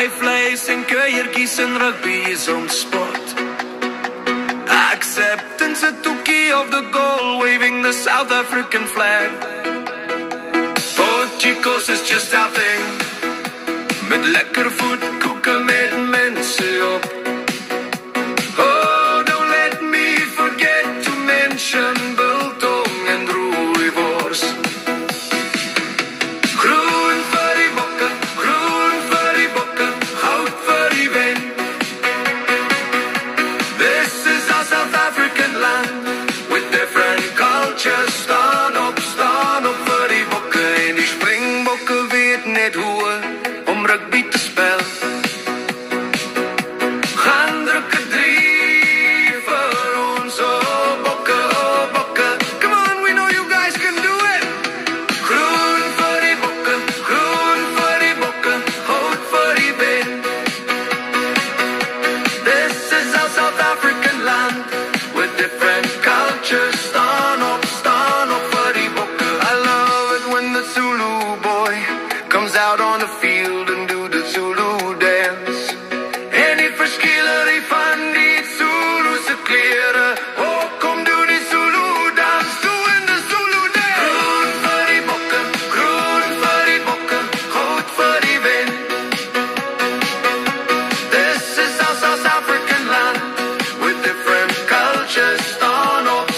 vleis en kuiertjies en rugby is ons sport. Acceptance at Tuki of the goal, waving the South African flag. Chicos is just our thing. Met lekker voet, koeken met mensen op. Oh, don't let me forget to mention biltong en rooibos. Groen vir die bokke, goud vir die wen. This is our South African land, with different cultures. Staan op vir die bokke en die springbokke weet net hoe om rugby te spel. Gaan drukke 3 vir ons, oh bokke, come on, we know you guys can do it. Groen vir die bokke, goud vir die wen. This is our South African land, with different cultures. Staan op vir die bokke. I love it when the Zulu boy comes out on the field and do the Zulu dance. En die verskillery van die Zulu se klere, oh kom doen die Zulu dans, doen die Zulu dance. Groen vir die bokke, goud vir die wen. This is our South African land, with different cultures. Staan op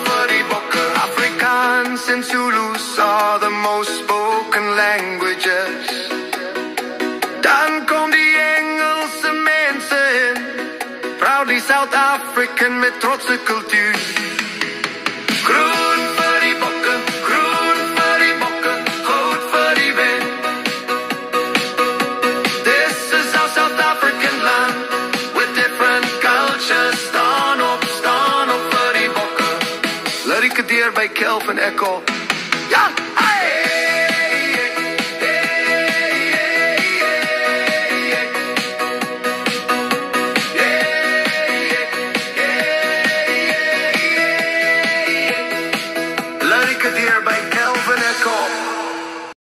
vir die bokke. Afrikaans and Zulus are the most spoken languages. Dan kom die Engelse mense in, proudly South African met trotse kultuur. Groen vir die bokke, goud vir die wen. This is our South African land, with different cultures. Staan op vir die bokke. Lyrieke deur by Kelvin Echo. Ja!